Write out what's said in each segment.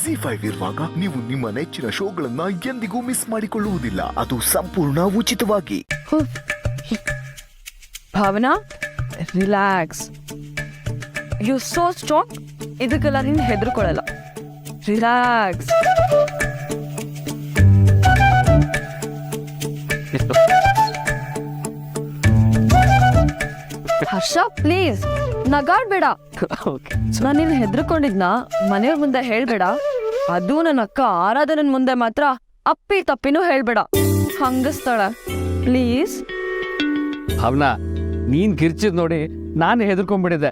ಜಿ5 ಇರುವಾಗ ನೀವು ನಿಮ್ಮ ನೆಚ್ಚಿನ ಶೋಗಳನ್ನ ಎಂದಿಗೂ ಮಿಸ್ ಮಾಡಿಕೊಳ್ಳುವುದಿಲ್ಲ. ಅದು ಸಂಪೂರ್ಣ ಉಚಿತವಾಗಿ. Bhavana, relax. You so strong. ಇದಕ್ಕೆಲ್ಲ ನೀನು ಹೆದರ್ಕೊಳ್ಳಲ್ಲ. ರಿಲ್ಯಾಕ್ಸ್. Harsha, please ನಗಾಡ್ಬೇಡ. ನಾನು ನೀನು ಹೆದರ್ಕೊಂಡಿದ್ನ ಮನೆಯವ್ರ ಮುಂದೆ ಹೇಳ್ಬೇಡ. ಅದು ನನ್ನ ಅಕ್ಕ ಆರಾಧನನ್ ಮುಂದೆ ಮಾತ್ರ ಅಪ್ಪಿ ತಪ್ಪಿನೂ ಹೇಳ್ಬೇಡ. ಹಂಗಸ್ತಾಳ. ಪ್ಲೀಸ್. ಭಾವನಾ, ನೀನ್ ಕಿರ್ಚಿದ್ ನೋಡಿ ನಾನು ಹೆದರ್ಕೊಂಡ್ಬಿಟ್ಟಿದ್ದೆ.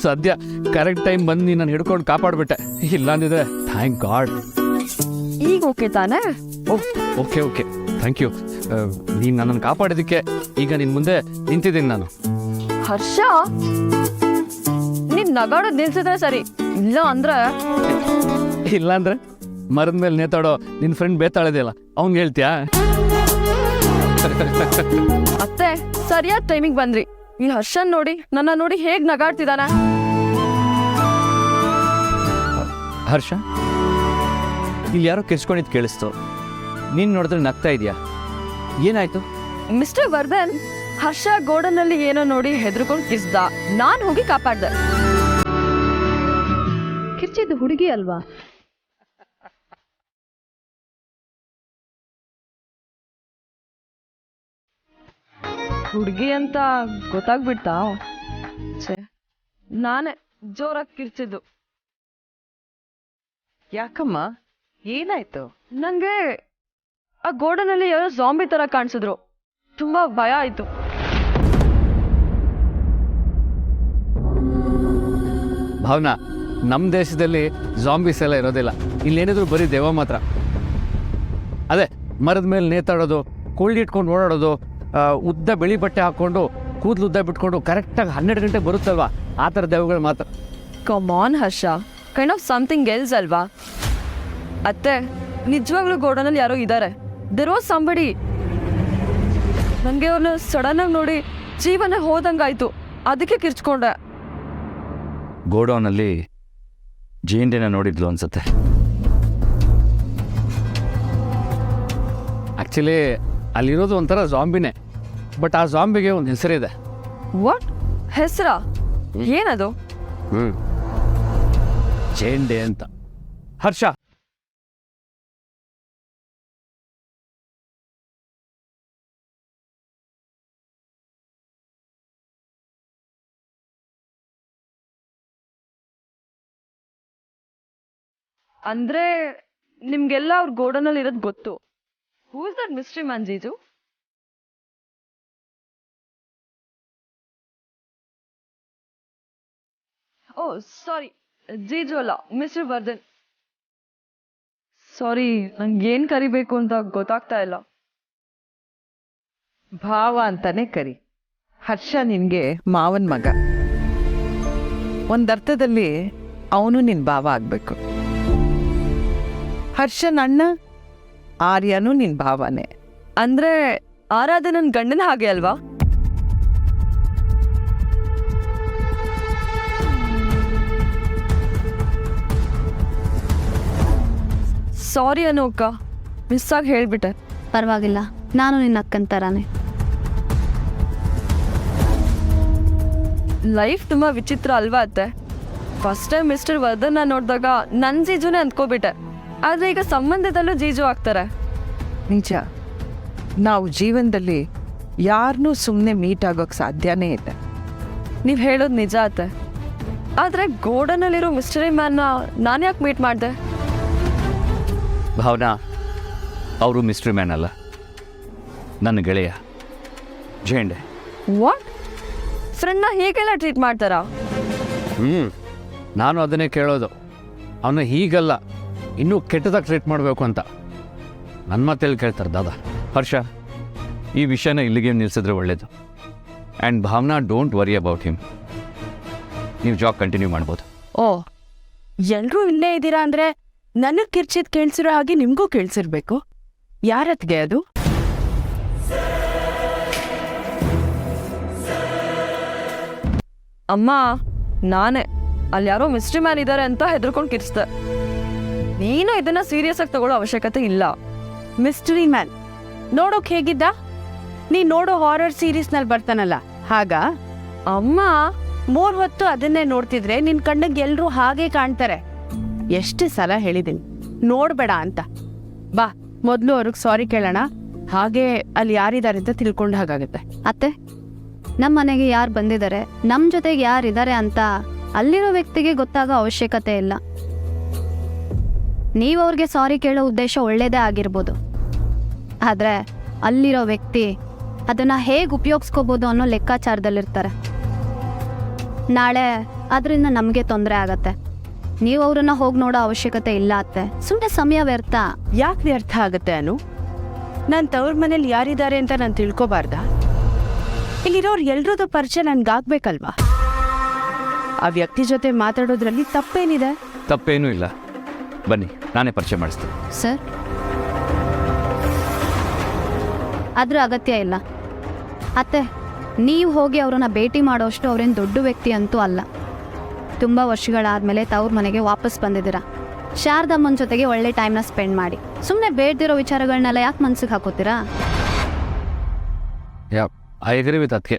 ಸದ್ಯ ಕರೆಕ್ಟ್ ಟೈಮ್ ಬಂದು ನೀನು ನಾನು ಹಿಡ್ಕೊಂಡು ಕಾಪಾಡ್ಬಿಟ್ಟೆ. ಇಲ್ಲ ಅಂದಿದ್ರೆ ಥ್ಯಾಂಕ್ ಗಾಡ್. ಈಗ ಓಕೆ ತಾನೇ? Okay okay, thank you. ನೀನು ನನ್ನನ್ನು ಕಾಪಾಡಿದ್ದಕ್ಕೆ ಈಗ ನಿನ್ನ ಮುಂದೆ ನಿಂತಿದ್ದೀನಿ ನಾನು. ಹರ್ಷ, ನೀನ್ ನಗಾಡೋದ್ ನಿಲ್ಸಿದ್ರೆ ಸರಿ. ಇಲ್ಲ ಅಂದ್ರೆ ಮರದ ಮೇಲೆ ನೇತಾಡೋ ನಿನ್ನ ಫ್ರೆಂಡ್ ಬೇತಾಳದೆಯಲ್ಲ, ಅವ್ನಿಗೆ ಹೇಳ್ತೀಯಾ? ಅತ್ತೆ, ಸರಿಯಾದ ಟೈಮಿಗೆ ಬಂದ್ರಿ. ಈ ಹರ್ಷನ್ ನೋಡಿ, ನನ್ನ ನೋಡಿ ಹೇಗ್ ನಗಾಡ್ತಿದಾನ. ಹರ್ಷ, ಇಲ್ಲಿ ಯಾರೋ ಕಿರ್ಚ್ಕೊಂಡಿದ್ದು ಕೇಳಿಸ್ತು. ನೀನು ನೋಡಿದ್ರೆ ನಗ್ತಾ ಇದೆಯಾ? ಏನಾಯ್ತು? ಮಿಸ್ಟರ್ ವರ್ಧನ್, ಹರ್ಷ ಗೋಡನಲ್ಲಿ ಏನೋ ನೋಡಿ ಹೆದರ್ಕೊಂಡು ಕಿರ್ಸ್ದ. ನಾನ್ ಹೋಗಿ ಕಾಪಾಡ್ದೆ. ಕಿರ್ಚಿದ್ದು ಹುಡುಗಿ ಅಲ್ವಾ? ಹುಡುಗಿ ಅಂತ ಗೊತ್ತಾಗ್ಬಿಡ್ತಾ? ನಾನೇ ಜೋರಾಗಿ ಕಿರ್ಚಿದ್ದು. ಯಾಕಮ್ಮ, ಏನಾಯ್ತು? ನಂಗೆ ಆ ಗೋಡನಲ್ಲಿ ಯಾರೋ ಜಾಂಬಿ ತರ ಕಾಣಿಸಿದ್ರು. ತುಂಬಾ ಭಯ ಆಯ್ತು. ಭಾವನಾ, ನಮ್ಮ ದೇಶದಲ್ಲಿ ಜಾಂಬೀಸ್ ಎಲ್ಲ ಇರೋದಿಲ್ಲ. ಇಲ್ಲೇನಿದ್ರು ಬರೀ ದೆವ್ವ ಮಾತ್ರ. ಅದೇ ಮರದ ಮೇಲೆ ನೇತಾಡೋದು, ಕೊಳ್ಳಿಟ್ಕೊಂಡು ಓಡಾಡೋದು, ಉದ್ದ ಬಿಳಿ ಬಟ್ಟೆ ಹಾಕ್ಕೊಂಡು ಕೂದಲು ಉದ್ದ ಬಿಟ್ಕೊಂಡು ಕರೆಕ್ಟಾಗಿ 12 ಗಂಟೆಗೆ ಬರುತ್ತಲ್ವಾ, ಆ ಥರ ದೆವ್ವಗಳು ಮಾತ್ರ. Come on Harsha, kind of something else ಅಲ್ವಾ? ಅತ್ತೆ, ನಿಜವಾಗ್ಲೂ ಗೋಡನಲ್ಲಿ ಯಾರೋ ಇದ್ದಾರೆ. There was somebody. ನನಗೆ ಅವ್ರನ್ನ ಸಡನ್ ಆಗಿ ನೋಡಿ ಜೀವನ ಹೋದಂಗಾಯ್ತು. ಅದಕ್ಕೆ ಕಿರ್ಚ್ಕೊಂಡೆ. ಗೋಡೌನಲ್ಲಿ ಜೇಂಡೆನ ನೋಡಿದ್ಲು ಅನ್ಸುತ್ತೆ. ಆ್ಯಕ್ಚುಲಿ ಅಲ್ಲಿರೋದು ಒಂಥರ ಜಾಂಬಿನೇ, ಬಟ್ ಆ ಜಾಂಬಿಗೆ ಒಂದು ಹೆಸರಿದೆ. ವಾಟ್? ಹೆಸರಾ? ಏನದು? ಜೇಂಡೆ ಅಂತ. ಹರ್ಷ, ಅಂದ್ರೆ ನಿಮ್ಗೆಲ್ಲ ಅವ್ರ ಗೋಡನಲ್ಲಿ ಇರೋದು ಗೊತ್ತು. Who is that mystery man ಜೀಜು? ಓ ಸಾರಿ, ಜೀಜು ಅಲ್ಲ, ಮಿಸ್ಟರ್ ವರ್ಧನ್. ಸಾರಿ, ನಂಗೇನ್ ಕರಿಬೇಕು ಅಂತ ಗೊತ್ತಾಗ್ತಾ ಇಲ್ಲ. ಭಾವ ಅಂತಾನೆ ಕರಿ. ಹರ್ಷ ನಿನ್ಗೆ ಮಾವನ್ ಮಗ. ಒಂದರ್ಥದಲ್ಲಿ ಅವನು ನಿನ್ ಭಾವ ಆಗ್ಬೇಕು. ಹರ್ಷನ್ ಅಣ್ಣ ಆರ್ಯನೂ ನಿನ್ ಭಾವನೆ. ಅಂದ್ರೆ ಆರಾಧನನ್ ಗಂಡನ ಹಾಗೆ ಅಲ್ವಾ? ಸಾರಿ ಅನೋಕ, ಮಿಸ್ ಆಗಿ ಹೇಳ್ಬಿಟ್ಟೆ. ಪರವಾಗಿಲ್ಲ, ನಾನು ನಿನ್ನ ಅಕ್ಕನ ತರಾನೆ. ಲೈಫ್ ತುಂಬಾ ವಿಚಿತ್ರ ಅಲ್ವಾ ಅತ್ತೆ? ಫಸ್ಟ್ ಟೈಮ್ ಮಿಸ್ಟರ್ ವರ್ಧನ್ ನೋಡಿದಾಗ ನನ್ನ ಜೀಜುನೇ ಅಂದ್ಕೋಬಿಟ್ಟೆ. ಆದ್ರೆ ಈಗ ಸಂಬಂಧದಲ್ಲೂ ಜೀಜು ಆಗ್ತಾರೆ. ನಿಜ, ನಾವು ಜೀವನದಲ್ಲಿ ಯಾರನ್ನೂ ಸುಮ್ಮನೆ ಮೀಟ್ ಆಗೋಕ್ಕೆ ಸಾಧ್ಯನೇ ಇಲ್ಲ. ನೀವು ಹೇಳೋದು ನಿಜ ಅತ್ತೆ. ಆದ್ರೆ ಗೋಡನಲ್ಲಿರೋ ಮಿಸ್ಟರಿ ಮ್ಯಾನ್ನ ನಾನು ಯಾಕೆ ಮೀಟ್ ಮಾಡಿದೆ? ಭಾವನಾ, ಅವರು ಮಿಸ್ಟ್ರಿ ಮ್ಯಾನ್ ಅಲ್ಲ, ನನ್ನ ಗೆಳೆಯ ಜೇಂಡೆ. ವಾಟ್? ಫ್ರೆಂಡ್ನ ಹೀಗೆಲ್ಲ ಟ್ರೀಟ್ ಮಾಡ್ತಾರಾ? ನಾನು ಅದನ್ನೇ ಕೇಳೋದು. ಅವನ್ನ ಹೀಗಲ್ಲ, ಇನ್ನೂ ಕೆಟ್ಟದಾಗಿ ಟ್ರೀಟ್ ಮಾಡಬೇಕು ಅಂತ. ನನ್ನ ಮಾತೇಳಿ ಕೇಳ್ತಾರೆ ದಾದಾ. ಹರ್ಷ, ಈ ವಿಷಯನ ಇಲ್ಲಿಗೆ ನಿಲ್ಲಿಸಿದ್ರೆ ಒಳ್ಳೇದು. And Bhavana, don't worry about him. ನೀವು ಜಾಬ್ ಕಂಟಿನ್ಯೂ ಮಾಡ್ಬೋದು. ಓ, ಎಲ್ರೂ ಇಲ್ಲೇ ಇದ್ದೀರಾ ಅಂದ್ರೆ ನನಗೆ ಕಿರ್ಚಿದ್ ಕೇಳಿಸಿರೋ ಹಾಗೆ ನಿಮಗೂ ಕೇಳಿಸಿರ್ಬೇಕು. ಯಾರತ್ಗೆ ಅದು? ಅಮ್ಮ, ನಾನೇ ಅಲ್ಲಿ ಯಾರೋ ಮಿಸ್ಟ್ರಿ ಮ್ಯಾನ್ ಇದ್ದಾರೆ ಅಂತ ಹೆದರ್ಕೊಂಡು ಕಿರ್ಸ್ದೆ. ನೀನು ಇದನ್ನ ಸೀರಿಯಸ್ ಆಗಿ ತಗೊಳ್ಳೋ ಅವಶ್ಯಕತೆ ಇಲ್ಲ. ಮಿಸ್ಟರಿ ಮ್ಯಾನ್ ನೋಡೋಕ್ ಹೇಗಿದ್ದ? ನೀ ನೋಡೋ ಹಾರರ್ ಸೀರೀಸ್ನಲ್ಲಿ ಬರ್ತಾನಲ್ಲ ಹಾಗ? ಅಮ್ಮ 3 ಹೊತ್ತು ಅದನ್ನೇ ನೋಡ್ತಿದ್ರೆ ನಿನ್ ಕಣ್ಣಿಗೆ ಎಲ್ರೂ ಹಾಗೆ ಕಾಣ್ತಾರೆ. ಎಷ್ಟು ಸಲ ಹೇಳಿದೀನಿ ನೋಡ್ಬೇಡ ಅಂತ. ಬಾ ಮೊದ್ಲು ಅವ್ರಿಗೆ ಸಾರಿ ಕೇಳೋಣ, ಹಾಗೆ ಅಲ್ಲಿ ಯಾರಿದ್ದಾರೆ ಅಂತ ತಿಳ್ಕೊಂಡ ಹಾಗಾಗುತ್ತೆ. ಅತ್ತೆ, ನಮ್ಮ ಮನೆಗೆ ಯಾರು ಬಂದಿದ್ದಾರೆ, ನಮ್ಮ ಜೊತೆಗೆ ಯಾರಿದ್ದಾರೆ ಅಂತ ಅಲ್ಲಿರೋ ವ್ಯಕ್ತಿಗೆ ಗೊತ್ತಾಗೋ ಅವಶ್ಯಕತೆ ಇಲ್ಲ. ನೀವು ಅವ್ರಿಗೆ ಸಾರಿ ಕೇಳೋ ಉದ್ದೇಶ ಒಳ್ಳೇದೇ ಆಗಿರ್ಬೋದು, ಆದರೆ ಅಲ್ಲಿರೋ ವ್ಯಕ್ತಿ ಅದನ್ನು ಹೇಗೆ ಉಪಯೋಗಿಸ್ಕೋಬೋದು ಅನ್ನೋ ಲೆಕ್ಕಾಚಾರದಲ್ಲಿರ್ತಾರೆ. ನಾಳೆ ಅದರಿಂದ ನಮಗೆ ತೊಂದರೆ ಆಗತ್ತೆ. ನೀವು ಅವ್ರನ್ನ ಹೋಗಿ ನೋಡೋ ಅವಶ್ಯಕತೆ ಇಲ್ಲ ಅತ್ತೆ, ಸುಮ್ಮನೆ ಸಮಯ ವ್ಯರ್ಥ. ಯಾಕೆ ವ್ಯರ್ಥ ಆಗತ್ತೆ ಅನು? ನಾನು ತವ್ರ ಮನೇಲಿ ಯಾರಿದ್ದಾರೆ ಅಂತ ನಾನು ತಿಳ್ಕೊಬಾರ್ದಾ? ಇಲ್ಲಿರೋರು ಎಲ್ರದ್ದು ಪರಿಚಯ ನನ್ಗಾಗ್ಬೇಕಲ್ವಾ? ಆ ವ್ಯಕ್ತಿ ಜೊತೆ ಮಾತಾಡೋದ್ರಲ್ಲಿ ತಪ್ಪೇನಿದೆ? ತಪ್ಪೇನೂ ಇಲ್ಲ, ಬನ್ನಿ ನಾನೇ ಪರಿಚಯ ಮಾಡಿಸ್ತೀನಿ. ಸರ್, ಅದ್ರ ಅಗತ್ಯ ಇಲ್ಲ ಅತ್ತೆ. ನೀವು ಹೋಗಿ ಅವ್ರನ್ನ ಭೇಟಿ ಮಾಡೋಷ್ಟು ಅವ್ರೇನು ದೊಡ್ಡ ವ್ಯಕ್ತಿ ಅಂತೂ ಅಲ್ಲ. ತುಂಬ ವರ್ಷಗಳಾದಮೇಲೆ ತವ್ರ ಮನೆಗೆ ವಾಪಸ್ ಬಂದಿದ್ದೀರಾ. ಶಾರದಮ್ಮನ ಜೊತೆಗೆ ಒಳ್ಳೆ ಟೈಮ್ನ ಸ್ಪೆಂಡ್ ಮಾಡಿ. ಸುಮ್ಮನೆ ಬೇಡ್ದಿರೋ ವಿಚಾರಗಳನ್ನೆಲ್ಲ ಯಾಕೆ ಮನ್ಸಿಗೆ ಹಾಕೋತೀರಾ? ಐ ಅಗ್ರಿ ವಿತ್ ಅದಕ್ಕೆ.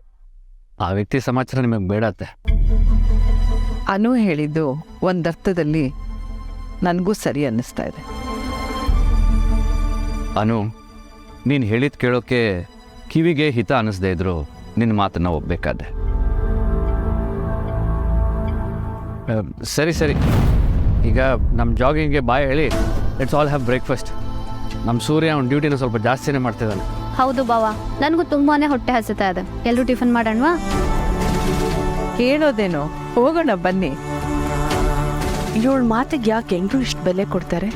ಆ ವ್ಯಕ್ತಿ ಸಮಾಚಾರ ನಿಮಗೆ ಬೇಡತ್ತೆ. ಅನು ಹೇಳಿದ್ದು ಒಂದರ್ಥದಲ್ಲಿ ನನಗೂ ಸರಿ ಅನ್ನಿಸ್ತಾ ಇದೆ. ಅನು, ನೀನು ಹೇಳಿದ ಕೇಳೋಕ್ಕೆ ಕಿವಿಗೆ ಹಿತ ಅನ್ನಿಸ್ದೇ ಇದ್ರು ನಿನ್ನ ಮಾತನ್ನು ಒಪ್ಪಬೇಕಾದೆ. ಸರಿ ಸರಿ, ಈಗ ನಮ್ಮ ಜಾಗಿಂಗ್ಗೆ ಬಾಯ್ ಹೇಳಿ ಲೆಟ್ಸ್ ಆಲ್ ಹ್ಯಾವ್ ಬ್ರೇಕ್ಫಾಸ್ಟ್. ನಮ್ಮ ಸೂರ್ಯ ಅವ್ನ ಡ್ಯೂಟಿನ ಸ್ವಲ್ಪ ಜಾಸ್ತಿನೇ ಮಾಡ್ತಿದ್ದಾನೆ. ಹೌದು ಬಾವ, ನನಗೂ ತುಂಬಾ ಹೊಟ್ಟೆ ಹಸಿತಾ ಇದೆ. ಎಲ್ಲರೂ ಟಿಫನ್ ಮಾಡೋಣವಾ? ಹೇಳೋದೇನೋ, ಹೋಗೋಣ ಬನ್ನಿ. ಇವಳ ಮಾತಿಗೆ ಯಾಕೆ ಎಲ್ರೂ ಇಷ್ಟು ಬೆಲೆ ಕೊಡ್ತಾರೆ?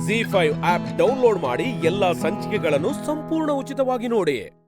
ZEE5 ಆಪ್ ಡೌನ್ಲೋಡ್ ಮಾಡಿ ಎಲ್ಲಾ ಸಂಚಿಕೆಗಳನ್ನು ಸಂಪೂರ್ಣ ಉಚಿತವಾಗಿ ನೋಡಿ.